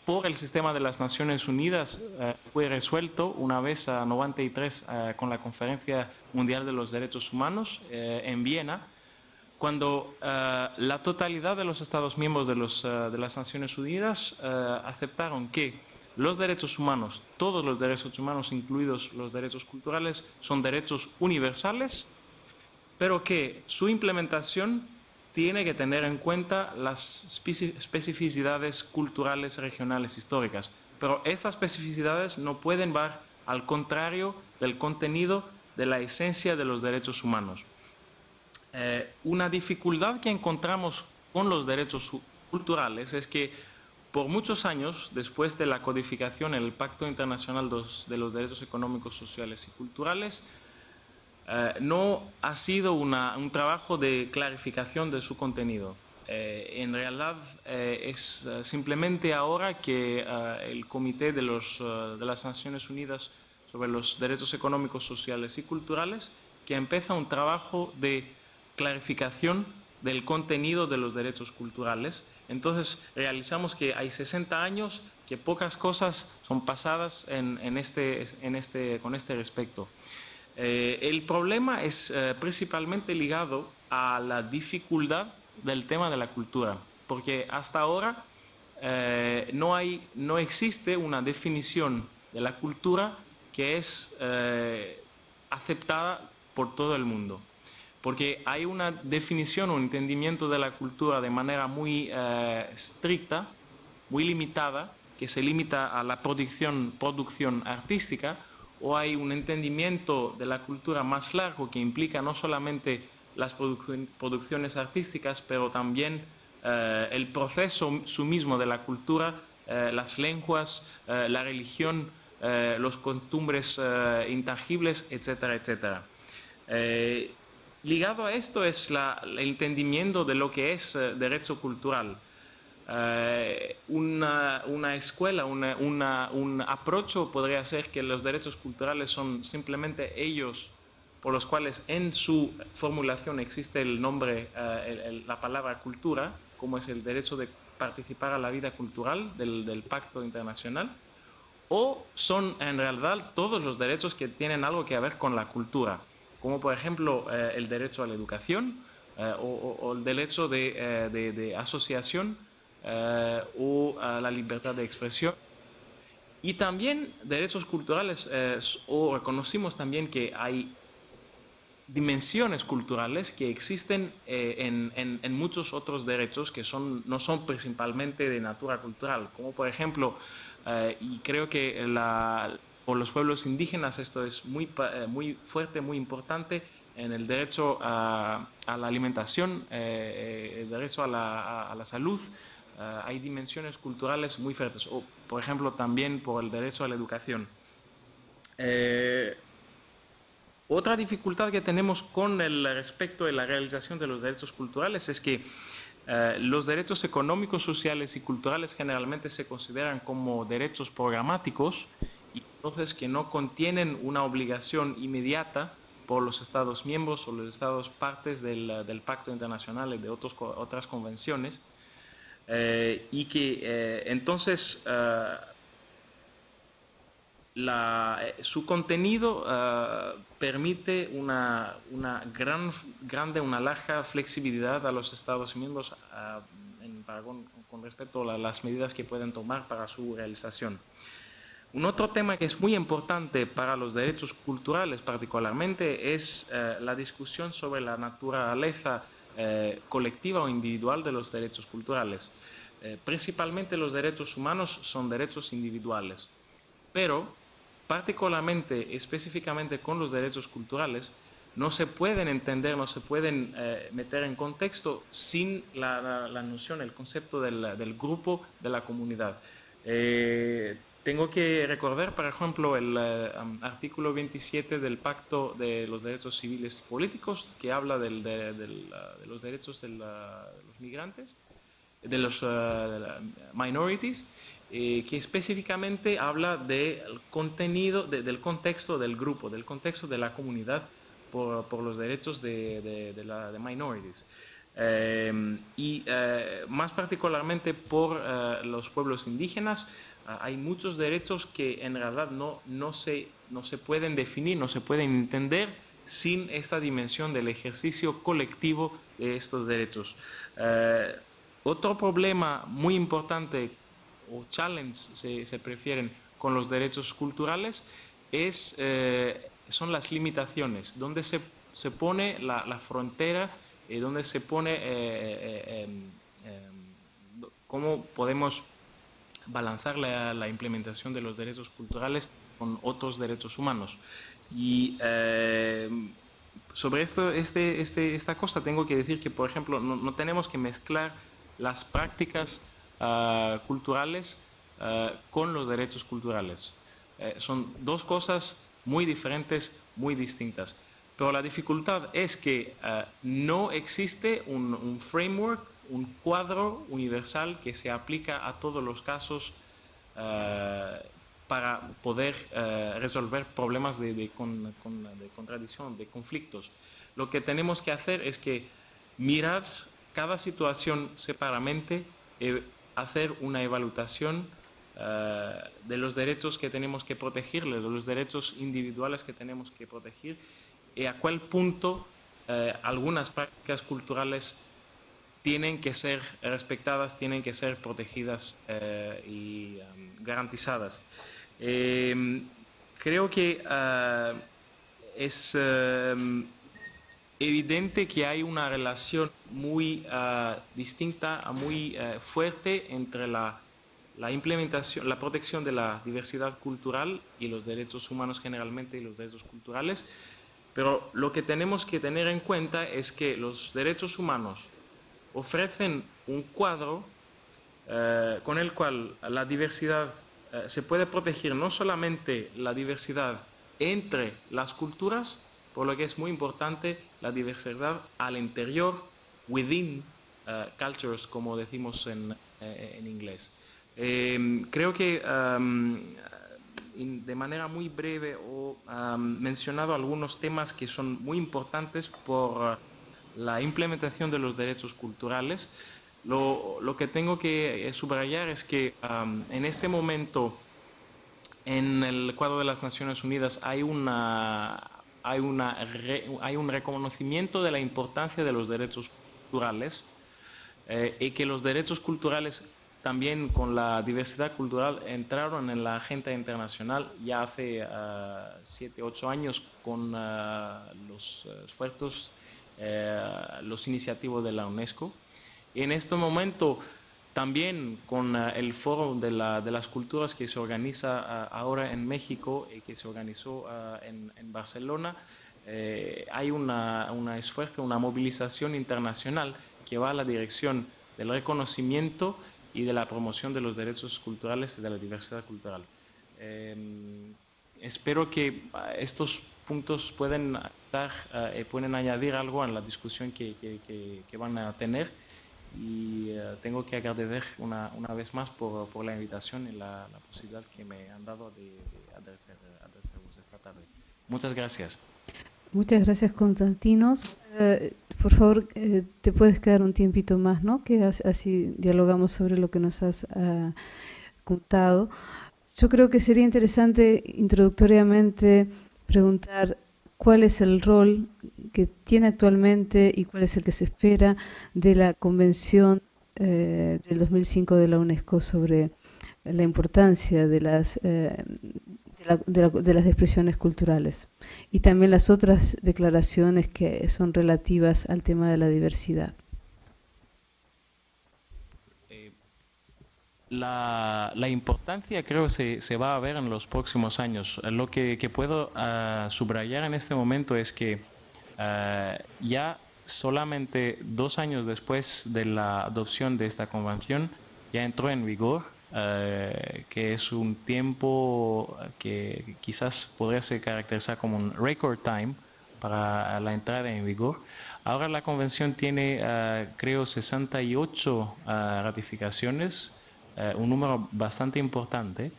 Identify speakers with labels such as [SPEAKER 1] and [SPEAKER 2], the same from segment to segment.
[SPEAKER 1] por el sistema de las Naciones Unidas fue resuelto una vez a 93 con la Conferencia Mundial de los Derechos Humanos en Viena, cuando la totalidad de los Estados miembros de las Naciones Unidas aceptaron que los derechos humanos, todos los derechos humanos, incluidos los derechos culturales, son derechos universales, pero que su implementación tiene que tener en cuenta las especificidades culturales, regionales, históricas. Pero estas especificidades no pueden ir al contrario del contenido de la esencia de los derechos humanos. Una dificultad que encontramos con los derechos culturales es que por muchos años, después de la codificación en el Pacto Internacional de los Derechos Económicos, Sociales y Culturales, no ha sido un trabajo de clarificación de su contenido. En realidad es simplemente ahora que el Comité de las Naciones Unidas sobre los Derechos Económicos, Sociales y Culturales que empieza un trabajo de clarificación del contenido de los derechos culturales. Entonces realizamos que hay 60 años que pocas cosas son pasadas con este respecto. El problema es principalmente ligado a la dificultad del tema de la cultura, porque hasta ahora no existe una definición de la cultura que es aceptada por todo el mundo. Porque hay una definición o un entendimiento de la cultura de manera muy estricta, muy limitada, que se limita a la producción artística, o hay un entendimiento de la cultura más largo que implica no solamente las producciones artísticas, pero también el proceso mismo de la cultura, las lenguas, la religión, los costumbres intangibles, etcétera, etcétera. Ligado a esto es el entendimiento de lo que es derecho cultural. Una escuela, un approach podría ser que los derechos culturales son simplemente ellos por los cuales en su formulación existe el nombre, la palabra cultura, como es el derecho de participar a la vida cultural del Pacto Internacional, o son en realidad todos los derechos que tienen algo que ver con la cultura, como por ejemplo el derecho a la educación o el derecho de asociación o a la libertad de expresión. Y también derechos culturales, o reconocimos también que hay dimensiones culturales que existen en muchos otros derechos que no son principalmente de natura cultural, como por ejemplo, y creo que por los pueblos indígenas esto es muy fuerte, muy importante, en el derecho a la alimentación, el derecho a la salud, hay dimensiones culturales muy fuertes, o por ejemplo también por el derecho a la educación. Otra dificultad que tenemos con el respecto de la realización de los derechos culturales es que los derechos económicos, sociales y culturales generalmente se consideran como derechos programáticos y entonces que no contienen una obligación inmediata por los Estados miembros o los Estados partes del Pacto Internacional y de otras convenciones, y que entonces su contenido permite una larga flexibilidad a los Estados miembros con respecto a las medidas que pueden tomar para su realización. Un otro tema que es muy importante para los derechos culturales particularmente es la discusión sobre la naturaleza colectiva o individual de los derechos culturales. Principalmente los derechos humanos son derechos individuales, pero particularmente, específicamente con los derechos culturales, no se pueden entender, no se pueden meter en contexto sin la noción, el concepto del grupo, de la comunidad. Tengo que recordar, por ejemplo, el artículo 27 del Pacto de los Derechos Civiles y Políticos, que habla de los derechos de los migrantes, de los minorities, que específicamente habla del contenido, del contexto del grupo, del contexto de la comunidad por los derechos de minorities. Más particularmente por los pueblos indígenas, hay muchos derechos que en realidad no se pueden definir, no se pueden entender sin esta dimensión del ejercicio colectivo de estos derechos. Otro problema muy importante, o challenge se prefieren, con los derechos culturales son las limitaciones, donde se pone la frontera, donde se pone cómo podemos balanzar la implementación de los derechos culturales con otros derechos humanos. Y sobre esta cosa tengo que decir que, por ejemplo, no tenemos que mezclar las prácticas culturales con los derechos culturales. Son dos cosas muy diferentes, muy distintas. Pero la dificultad es que no existe un framework, un cuadro universal que se aplica a todos los casos para poder resolver problemas de contradicción, de conflictos. Lo que tenemos que hacer es que mirar cada situación separadamente, hacer una evaluación de los derechos que tenemos que proteger, de los derechos individuales que tenemos que proteger, y a cuál punto algunas prácticas culturales tienen que ser respetadas, tienen que ser protegidas y garantizadas. Creo que es evidente que hay una relación muy distinta, muy fuerte entre la implementación, la protección de la diversidad cultural y los derechos humanos generalmente y los derechos culturales. Pero lo que tenemos que tener en cuenta es que los derechos humanos ofrecen un cuadro con el cual la diversidad se puede proteger, no solamente la diversidad entre las culturas, por lo que es muy importante la diversidad al interior, within cultures, como decimos en inglés. Creo que de manera muy breve he mencionado algunos temas que son muy importantes por la implementación de los derechos culturales. Lo que tengo que subrayar es que en este momento en el cuadro de las Naciones Unidas hay un reconocimiento de la importancia de los derechos culturales y que los derechos culturales también con la diversidad cultural entraron en la agenda internacional ya hace 7, 8 años con los esfuerzos, los iniciativos de la UNESCO. Y en este momento también con el foro de las culturas que se organiza ahora en México y que se organizó en Barcelona, hay un esfuerzo, una movilización internacional que va a la dirección del reconocimiento y de la promoción de los derechos culturales y de la diversidad cultural. Espero que estos puntos pueden añadir algo a la discusión que van a tener. Y tengo que agradecer una vez más por la invitación y la posibilidad que me han dado de agradecervos esta tarde. Muchas gracias.
[SPEAKER 2] Muchas gracias, Constantinos. Por favor, te puedes quedar un tiempito más, ¿no? Que así dialogamos sobre lo que nos has contado. Yo creo que sería interesante introductoriamente preguntar cuál es el rol que tiene actualmente y cuál es el que se espera de la Convención del 2005 de la UNESCO sobre la importancia de las expresiones culturales y también las otras declaraciones que son relativas al tema de la diversidad.
[SPEAKER 1] La importancia creo se va a ver en los próximos años. Lo que puedo subrayar en este momento es que ya solamente 2 años después de la adopción de esta convención ya entró en vigor, que es un tiempo que quizás podría ser caracterizado como un record time para la entrada en vigor. Ahora la convención tiene, creo, 68 ratificaciones, un número bastante importante,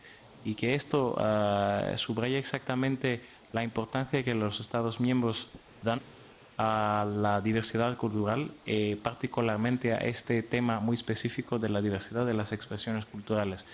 [SPEAKER 1] y que esto subraya exactamente la importancia que los Estados miembros dan a la diversidad cultural, particularmente a este tema muy específico de la diversidad de las expresiones culturales.